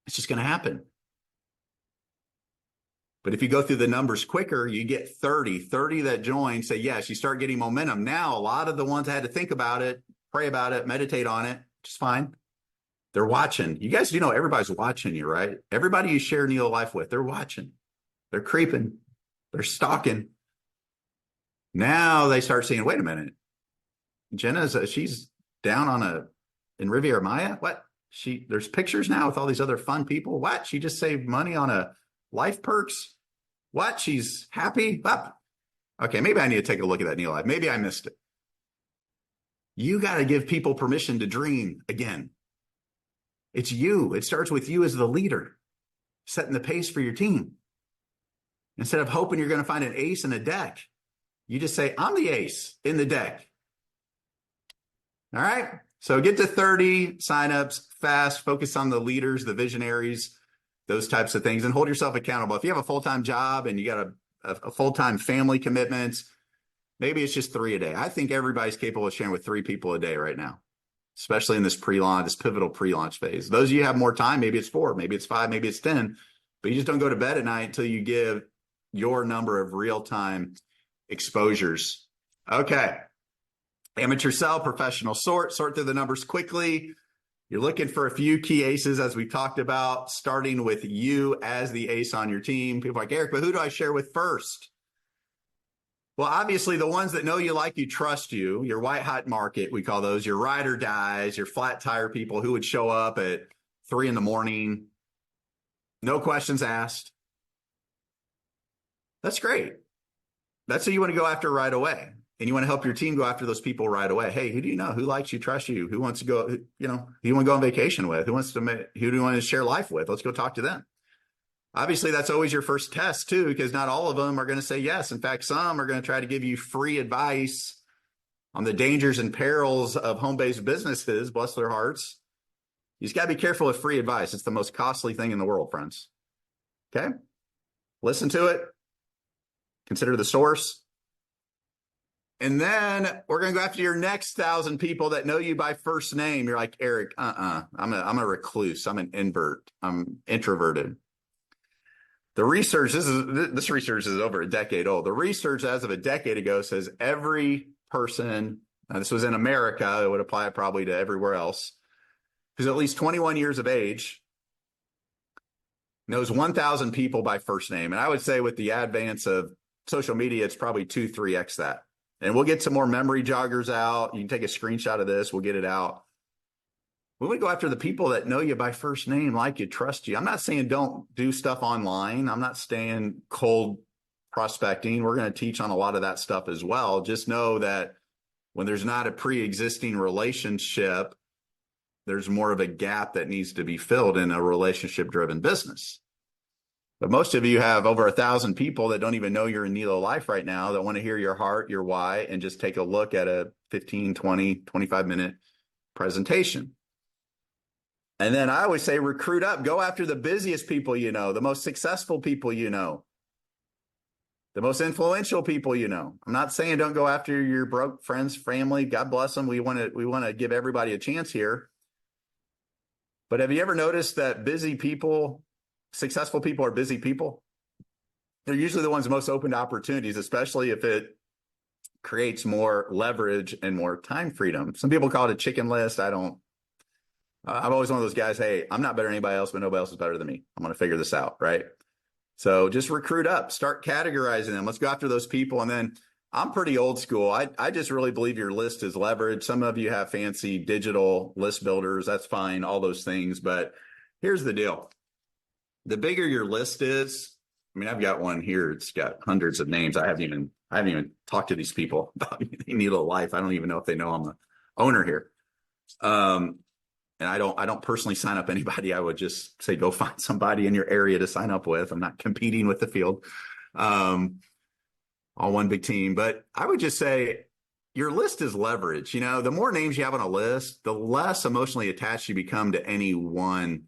It's just going to happen. But if you go through the numbers quicker, you get 30 that join, say yes, you start getting momentum. Now, a lot of the ones that had to think about it, pray about it, meditate on it, just fine. They're watching. You guys do know everybody's watching you, right? Everybody you share NELO Life with, they're watching. They're creeping. They're stalking. Now they start saying, wait a minute. Jenna's she's down on a in Riviera Maya? What? There's pictures now with all these other fun people. What? She just saved money on a life perks? What? She's happy? What? Okay, maybe I need to take a look at that NELO Life. Maybe I missed it. You got to give people permission to dream again. It's you. It starts with you as the leader, setting the pace for your team. Instead of hoping you're going to find an ace in a deck, you just say, I'm the ace in the deck. All right. So get to 30 signups fast, focus on the leaders, the visionaries, those types of things, and hold yourself accountable. If you have a full-time job and you got a full-time family commitment, maybe it's just 3 a day. I think everybody's capable of sharing with 3 people a day right now, especially in this pre-launch, this pivotal pre-launch phase. Those of you who have more time, maybe it's 4, maybe it's 5, maybe it's 10, but you just don't go to bed at night until you give your number of real-time exposures. Okay. Amateur sell, professional sort through the numbers quickly. You're looking for a few key aces, as we've talked about, starting with you as the ace on your team. People are like, Eric, but who do I share with first? Well, obviously, the ones that know you, like you, trust you, your white hot market, we call those, your ride or dies, your flat tire people who would show up at 3 a.m, no questions asked. That's great. That's who you want to go after right away. And you want to help your team go after those people right away. Hey, who do you know? Who likes you, trusts you? Who wants to go, who you want to go on vacation with? Who do you want to share life with? Let's go talk to them. Obviously, that's always your first test too, because not all of them are going to say yes. In fact, some are going to try to give you free advice on the dangers and perils of home-based businesses, bless their hearts. You just got to be careful with free advice. It's the most costly thing in the world, friends. Okay? Listen to it. Consider the source. And then we're going to go after your next 1,000 people that know you by first name. You're like, Eric, I'm a recluse. I'm an invert. I'm introverted. The research, this research is over a decade old. The research as of a decade ago says every person, now this was in America, it would apply probably to everywhere else, who's at least 21 years of age, knows 1,000 people by first name. And I would say with the advance of social media, it's probably 2-3x that. And we'll get some more memory joggers out. You can take a screenshot of this. We'll get it out. When we go after the people that know you by first name, like you, trust you, I'm not saying don't do stuff online. I'm not saying cold prospecting. We're going to teach on a lot of that stuff as well. Just know that when there's not a pre-existing relationship, there's more of a gap that needs to be filled in a relationship-driven business. But most of you have over 1,000 people that don't even know you're in NELO Life right now that want to hear your heart, your why, and just take a look at a 15, 20, 25-minute presentation. And then I always say recruit up. Go after the busiest people you know, the most successful people you know, the most influential people you know. I'm not saying don't go after your broke friends, family. God bless them. We want to give everybody a chance here. But have you ever noticed that busy people, successful people are busy people? They're usually the ones most open to opportunities, especially if it creates more leverage and more time freedom. Some people call it a chicken list. I'm always one of those guys, hey, I'm not better than anybody else, but nobody else is better than me. I'm going to figure this out, right? So just recruit up, start categorizing them. Let's go after those people. And then I'm pretty old school. I just really believe your list is leverage. Some of you have fancy digital list builders. That's fine, all those things. But here's the deal. The bigger your list is, I mean, I've got one here. It's got hundreds of names. I haven't even talked to these people about NELO Life. I don't even know if they know I'm the owner here. And I don't personally sign up anybody. I would just say, go find somebody in your area to sign up with. I'm not competing with the field, all one big team. But I would just say your list is leverage. The more names you have on a list, the less emotionally attached you become to any one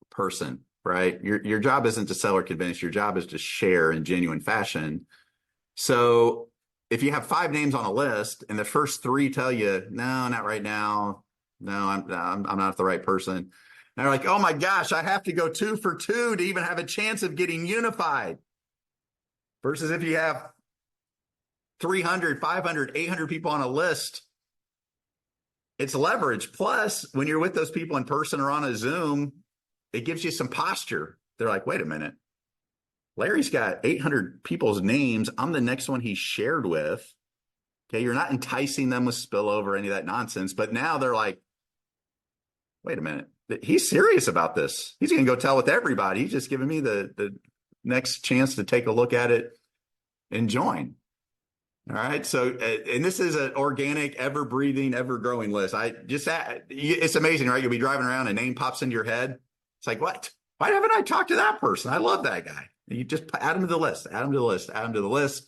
person, right? Your job isn't to sell or convince. Your job is to share in genuine fashion. So if you have 5 names on a list and the first 3 tell you, no, not right now. No, I'm not the right person. And they're like, oh my gosh, I have to go 2 for 2 to even have a chance of getting unified. Versus if you have 300, 500, 800 people on a list, it's leverage. Plus, when you're with those people in person or on a Zoom, it gives you some posture. They're like, wait a minute. Larry's got 800 people's names. I'm the next one he shared with. Okay, you're not enticing them with spillover, any of that nonsense. But now they're like, wait a minute. He's serious about this. He's going to go tell with everybody. He's just giving me the next chance to take a look at it and join. All right. So, and this is an organic, ever breathing, ever growing list. It's amazing, right? You'll be driving around, a name pops into your head. It's like, what? Why haven't I talked to that person? I love that guy. You just add him to the list, add him to the list, add him to the list.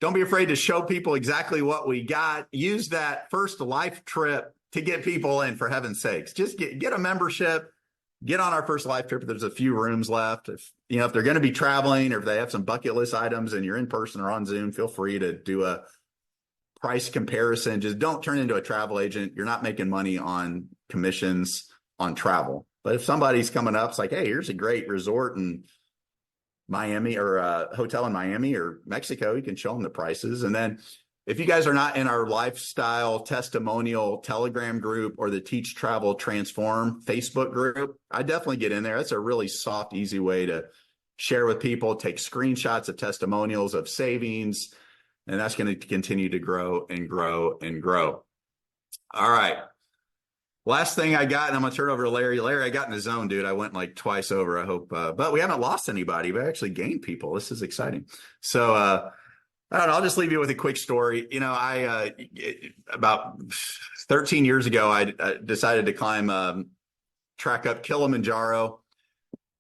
Don't be afraid to show people exactly what we got. Use that first life trip to get people in, for heaven's sakes. Just get a membership, get on our first life trip. There's a few rooms left. If they're going to be traveling, or if they have some bucket list items and you're in person or on Zoom, feel free to do a price comparison. Just don't turn into a travel agent. You're not making money on commissions on travel. But if somebody's coming up, it's like, hey, here's a great resort in Miami, or a hotel in Miami or Mexico, you can show them the prices. And then if you guys are not in our lifestyle testimonial Telegram group or the Teach Travel Transform Facebook group, I definitely get in there. That's a really soft, easy way to share with people, take screenshots of testimonials of savings, and that's going to continue to grow and grow and grow. All right. Last thing I got, and I'm going to turn it over to Larry. Larry, I got in the zone, dude. I went like twice over, I hope. But we haven't lost anybody. We actually gained people. This is exciting. So I don't know. I'll just leave you with a quick story. About 13 years ago, I decided to climb track up Kilimanjaro.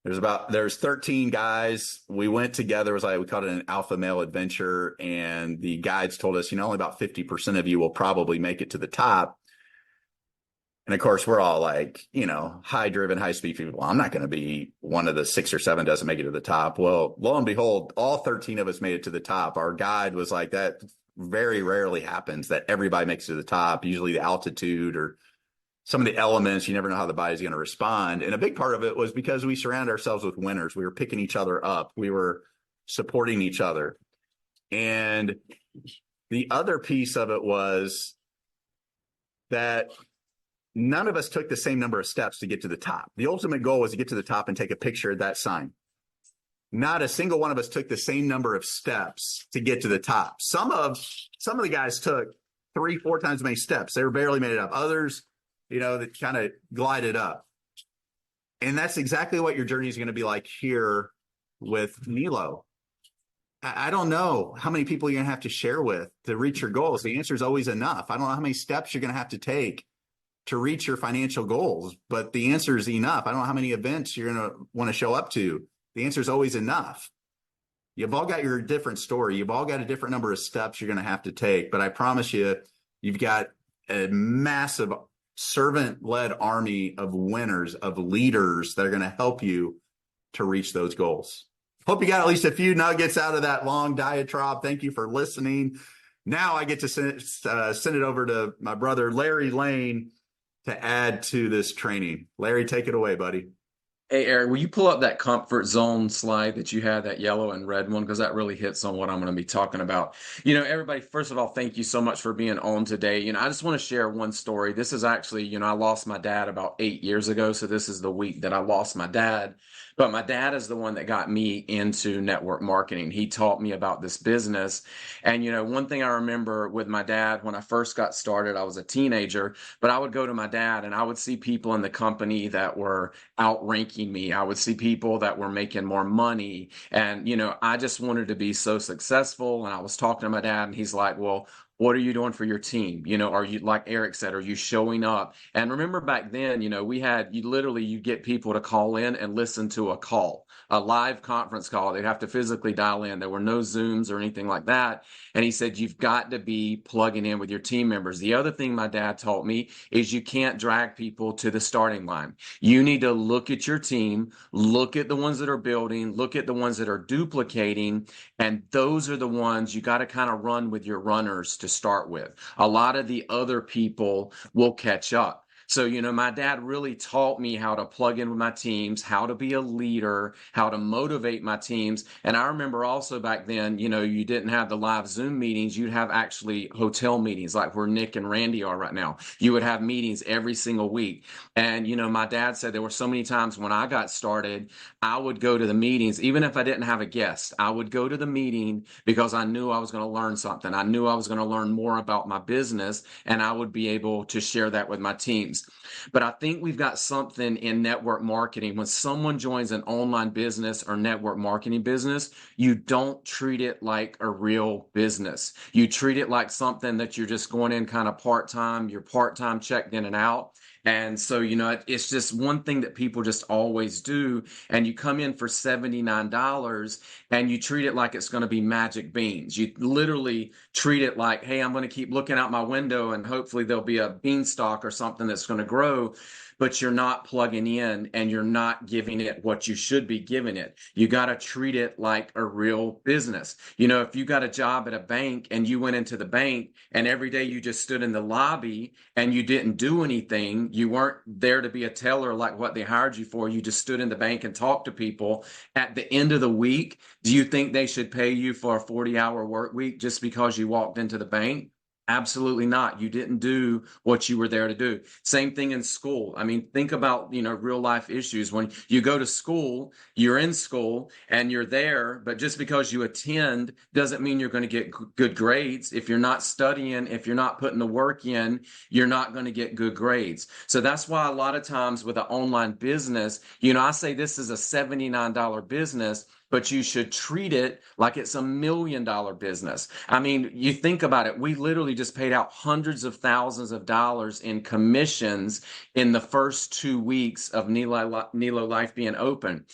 There's 13 guys. We went together. We called it an alpha male adventure. And the guides told us, only about 50% of you will probably make it to the top. And of course, we're all like, high driven, high speed people. I'm not going to be one of the 6 or 7 doesn't make it to the top. Well, lo and behold, all 13 of us made it to the top. Our guide was like, that very rarely happens that everybody makes it to the top. Usually the altitude or some of the elements, you never know how the body's going to respond. And a big part of it was because we surround ourselves with winners. We were picking each other up. We were supporting each other. And the other piece of it was that none of us took the same number of steps to get to the top. The ultimate goal was to get to the top and take a picture of that sign. Not a single one of us took the same number of steps to get to the top. Some of the guys took 3-4 times as many steps. They barely made it up. Others, that kind of glided up. And that's exactly what your journey is going to be like here with NELO. I don't know how many people you're going to have to share with to reach your goals. The answer is always enough. I don't know how many steps you're going to have to take to reach your financial goals, but the answer is enough. I don't know how many events you're going to want to show up to. The answer is always enough. You've all got your different story. You've all got a different number of steps you're going to have to take, but I promise you, you've got a massive servant-led army of winners, of leaders that are going to help you to reach those goals. Hope you got at least a few nuggets out of that long diatribe. Thank you for listening. Now I get to send it over to my brother, Larry Lane, to add to this training. Larry, take it away, buddy. Hey, Eric, will you pull up that comfort zone slide that you had, that yellow and red one? Because that really hits on what I'm going to be talking about. Everybody, first of all, thank you so much for being on today. I just want to share one story. This is actually, I lost my dad about 8 years ago. So this is the week that I lost my dad. But my dad is the one that got me into network marketing. He taught me about this business. And, one thing I remember with my dad when I first got started, I was a teenager, but I would go to my dad and I would see people in the company that were outranking me. I would see people that were making more money. And, I just wanted to be so successful. And I was talking to my dad and he's like, well, what are you doing for your team? Are you, like Eric said, are you showing up? And remember back then, we had, you get people to call in and listen to a live conference call. They'd have to physically dial in. There were no Zooms or anything like that. And he said, you've got to be plugging in with your team members. The other thing my dad taught me is you can't drag people to the starting line. You need to look at your team, look at the ones that are building, look at the ones that are duplicating. And those are the ones you got to kind of run with your runners to start with. A lot of the other people will catch up. So, my dad really taught me how to plug in with my teams, how to be a leader, how to motivate my teams. And I remember also back then, you didn't have the live Zoom meetings. You'd have actually hotel meetings like where Nick and Randy are right now. You would have meetings every single week. And, my dad said there were so many times when I got started, I would go to the meetings, even if I didn't have a guest. I would go to the meeting because I knew I was going to learn something. I knew I was going to learn more about my business, and I would be able to share that with my team. fees. But I think we've got something in network marketing. When someone joins an online business or network marketing business, you don't treat it like a real business. You treat it like something that you're just going in kind of part-time, you're part-time checked in and out. And so, it's just one thing that people just always do. And you come in for $79 and you treat it like it's going to be magic beans. You literally treat it like, hey, I'm going to keep looking out my window and hopefully there'll be a beanstalk or something that's going to grow. But you're not plugging in and you're not giving it what you should be giving it. You got to treat it like a real business. If you got a job at a bank and you went into the bank and every day you just stood in the lobby and you didn't do anything, you weren't there to be a teller like what they hired you for, you just stood in the bank and talked to people. At the end of the week, do you think they should pay you for a 40-hour work week just because you walked into the bank? Absolutely not. You didn't do what you were there to do. Same thing in school. I mean, think about, real life issues. When you go to school, you're in school and you're there, but just because you attend doesn't mean you're going to get good grades. If you're not studying, if you're not putting the work in, you're not going to get good grades. So that's why a lot of times with an online business, I say this is a $79 business, but you should treat it like it's $1 million business. I mean, you think about it. We literally just paid out hundreds of thousands of dollars in commissions in the first 2 weeks of NELO Life being open.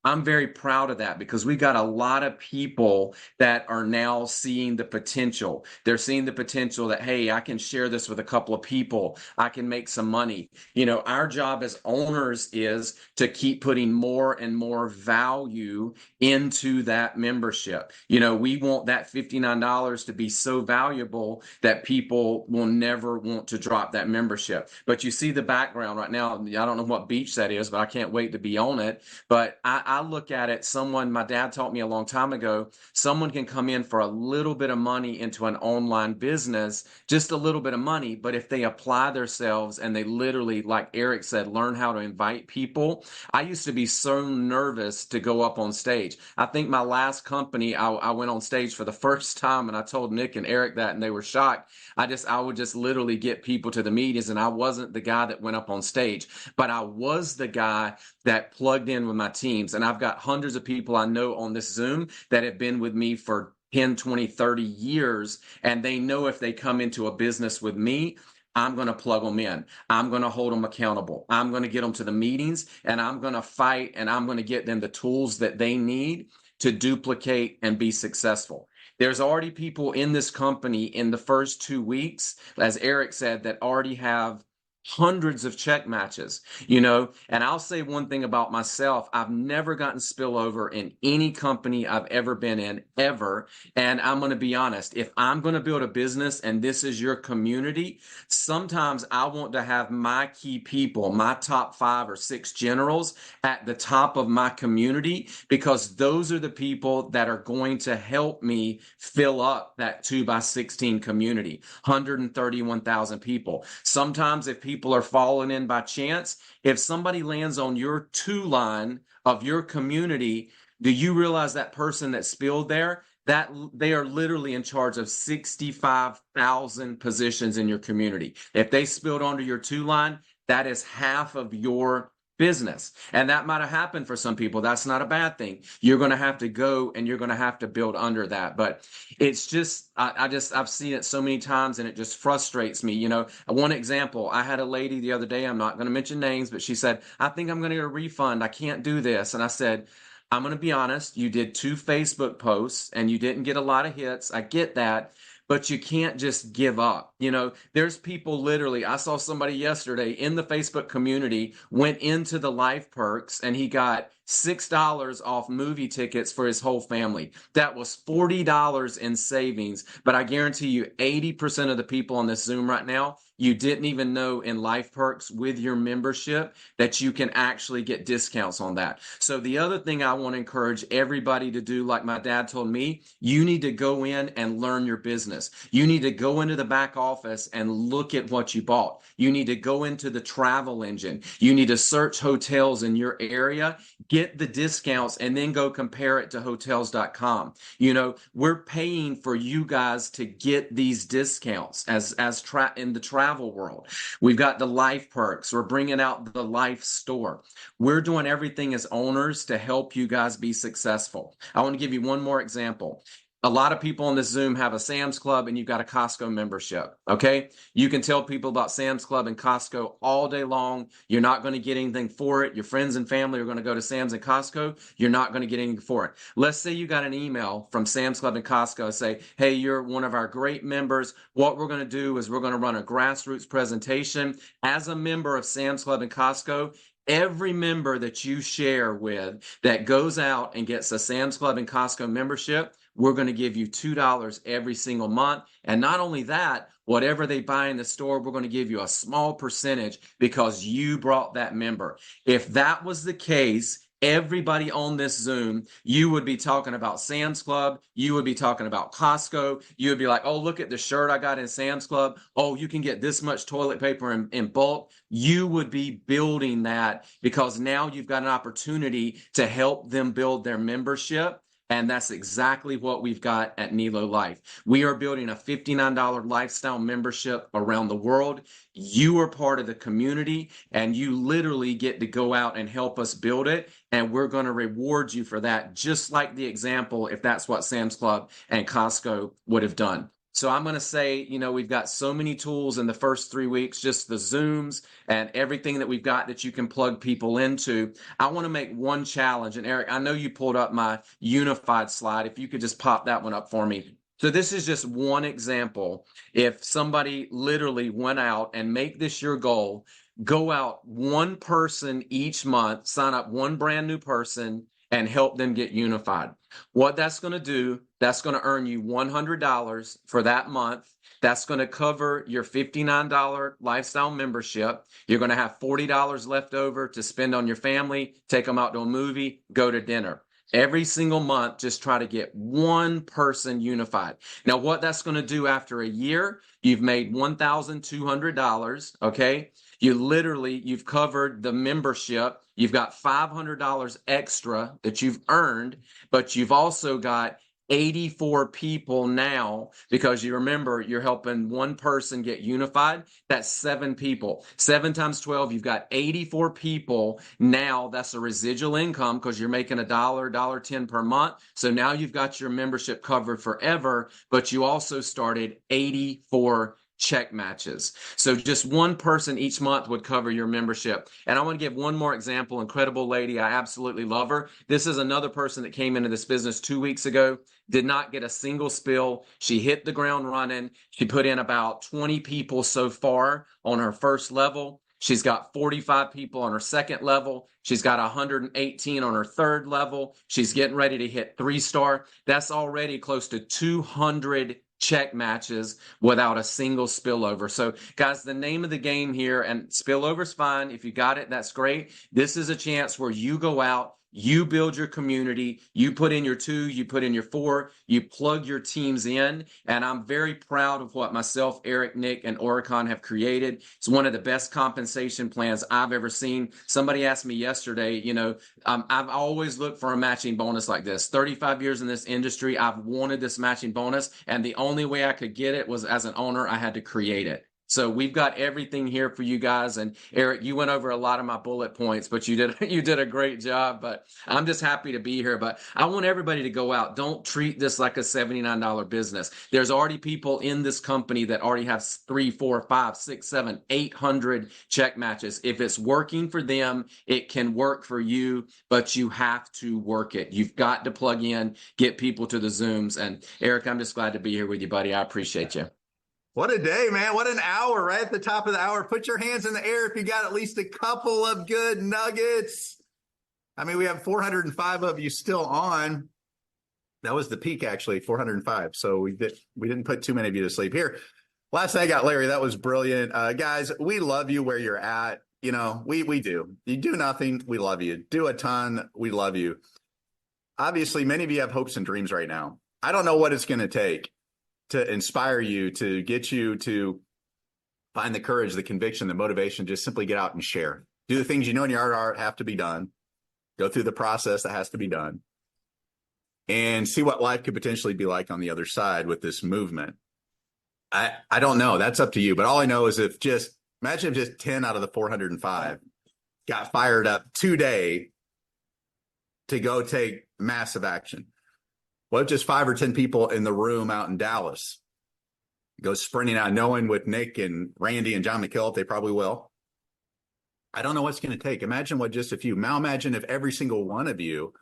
I'm very proud of that because we got a lot of people that are now seeing the potential. They're seeing the potential that, hey, I can share this with a couple of people. I can make some money. Our job as owners is to keep putting more and more value into that membership. We want that $59 to be so valuable that people will never want to drop that membership. But you see the background right now. I don't know what beach that is, but I can't wait to be on it. But I look at it, my dad taught me a long time ago, someone can come in for a little bit of money into an online business, just a little bit of money, but if they apply themselves and they literally, like Eric said, learn how to invite people. I used to be so nervous to go up on stage. I think my last company, I went on stage for the first time and I told Nick and Eric that and they were shocked. I would just literally get people to the meetings and I wasn't the guy that went up on stage, but I was the guy that plugged in with my teams. And I've got hundreds of people I know on this Zoom that have been with me for 10, 20, 30 years. And they know if they come into a business with me, I'm going to plug them in. I'm going to hold them accountable. I'm going to get them to the meetings and I'm going to fight and I'm going to get them the tools that they need to duplicate and be successful. There's already people in this company in the first 2 weeks, as Eric said, that already have hundreds of check matches, and I'll say one thing about myself. I've never gotten spillover in any company I've ever been in, ever. And I'm going to be honest, if I'm going to build a business and this is your community, sometimes I want to have my key people, my top 5 or 6 generals at the top of my community, because those are the people that are going to help me fill up that 2x16 community, 131,000 people. Sometimes if people are falling in by chance, if somebody lands on your 2 line of your community, do you realize that person that spilled there, that they are literally in charge of 65,000 positions in your community? If they spilled onto your 2 line, that is half of your business. And that might have happened for some people. That's not a bad thing. You're going to have to go and you're going to have to build under that. But it's just, I've seen it so many times and it just frustrates me. One example, I had a lady the other day, I'm not going to mention names, but she said, I think I'm going to get a refund. I can't do this. And I said, I'm going to be honest. You did 2 Facebook posts and you didn't get a lot of hits. I get that. But you can't just give up. There's people literally, I saw somebody yesterday in the Facebook community went into the Life Perks and he got $6 off movie tickets for his whole family. That was $40 in savings. But I guarantee you 80% of the people on this Zoom right now, you didn't even know in Life Perks with your membership that you can actually get discounts on that. So the other thing I want to encourage everybody to do, like my dad told me, you need to go in and learn your business. You need to go into the back office and look at what you bought. You need to go into the travel engine. You need to search hotels in your area. Get get the discounts and then go compare it to hotels.com. You know, we're paying for you guys to get these discounts as in the travel world. We've got the life perks. We're bringing out the life store. We're doing everything as owners to help you guys be successful. I want to give you one more example. A lot of people on this Zoom have a Sam's Club and you've got a Costco membership. Okay. You can tell people about Sam's Club and Costco all day long. You're not going to get anything for it. Your friends and family are going to go to Sam's and Costco. You're not going to get anything for it. Let's say you got an email from Sam's Club and Costco say, hey, you're one of our great members. What we're going to do is we're going to run a grassroots presentation as a member of Sam's Club and Costco. Every member that you share with that goes out and gets a Sam's Club and Costco membership, we're going to give you $2 every single month. And not only that, whatever they buy in the store, we're going to give you a small percentage because you brought that member. If that was the case, everybody on this Zoom, you would be talking about Sam's Club. You would be talking about Costco. You would be like, oh, look at the shirt I got in Sam's Club. Oh, you can get this much toilet paper in bulk. You would be building that because now you've got an opportunity to help them build their membership. And that's exactly what we've got at NELO Life. We are building a $59 lifestyle membership around the world. You are part of the community and you literally get to go out and help us build it. And we're going to reward you for that, just like the example, if that's what Sam's Club and Costco would have done. So I'm going to say, you know, we've got so many tools in the first 3 weeks, just the Zooms and everything that we've got that you can plug people into. I want to make one challenge. And Eric, I know you pulled up my unified slide. If you could just pop that one up for me. So this is just one example. If somebody literally went out and make this your goal, go out one person each month, sign up one brand new person and help them get unified. What that's going to do, that's going to earn you $100 for that month. That's going to cover your $59 lifestyle membership. You're going to have $40 left over to spend on your family, take them out to a movie, go to dinner. Every single month, just try to get one person unified. Now, what that's going to do after a year, you've made $1,200, okay? You've covered the membership. You've got $500 extra that you've earned, but you've also got 84 people now because you remember you're helping one person get unified. That's 7 people. 7 times 12, you've got 84 people now. That's a residual income because you're making $1.10 per month. So now you've got your membership covered forever, but you also started 84 check matches. So just one person each month would cover your membership. And I want to give one more example. Incredible lady. I absolutely love her. This is another person that came into this business 2 weeks ago, did not get a single spill. She hit the ground running. She put in about 20 people so far on her first level. She's got 45 people on her second level. She's got 118 on her third level. She's getting ready to hit 3-star. That's already close to 200 check matches without a single spillover. So guys, the name of the game here, and spillover's fine. If you got it, that's great. This is a chance where you go out, you build your community, you put in your 2, you put in your 4, you plug your teams in, and I'm very proud of what myself, Eric, Nick, and Oricon have created. It's one of the best compensation plans I've ever seen. Somebody asked me yesterday, you know, I've always looked for a matching bonus like this. 35 years in this industry, I've wanted this matching bonus, and the only way I could get it was as an owner, I had to create it. So we've got everything here for you guys. And Eric, you went over a lot of my bullet points, but you did a great job. But I'm just happy to be here. But I want everybody to go out. Don't treat this like a $79 business. There's already people in this company that already have 3, 4, 5, 6, 7, 800 check matches. If it's working for them, it can work for you, but you have to work it. You've got to plug in, get people to the Zooms. And Eric, I'm just glad to be here with you, buddy. I appreciate you. What a day, man. What an hour right at the top of the hour. Put your hands in the air if you got at least a couple of good nuggets. I mean, we have 405 of you still on. That was the peak, actually, 405. So we didn't put too many of you to sleep. Here, last night I got Larry. That was brilliant. Guys, we love you where you're at. You know, we do. You do nothing, we love you. Do a ton, we love you. Obviously, many of you have hopes and dreams right now. I don't know what it's going to take to inspire you, to get you to find the courage, the conviction, the motivation, just simply get out and share. Do the things you know in your heart have to be done. go through the process that has to be done, and see what life could potentially be like on the other side with this movement. I don't know. That's up to you. But all I know is imagine if just 10 out of the 405 got fired up today to go take massive action. What if just 5 or 10 people in the room out in Dallas go sprinting out, knowing with Nick and Randy and John McKillop, they probably will. I don't know what's going to take. Imagine what just a few. Now imagine if every single one of you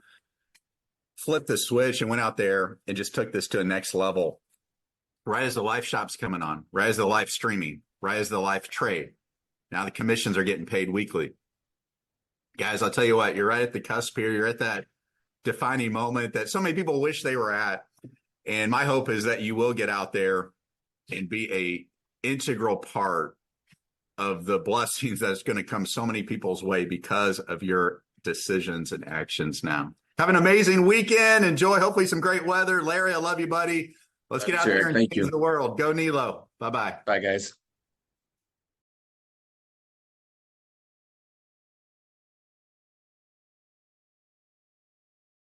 flipped the switch and went out there and just took this to a next level. Right as the life shop's coming on, right as the life streaming, right as the life trade. Now the commissions are getting paid weekly. Guys, I'll tell you what, you're right at the cusp here. You're at that defining moment that so many people wish they were at. And my hope is that you will get out there and be a integral part of the blessings that's going to come so many people's way because of your decisions and actions now. Have an amazing weekend. Enjoy, hopefully, some great weather. Larry, I love you, buddy. Let's get out there and change the world. Go NELO. Bye-bye. Bye, guys.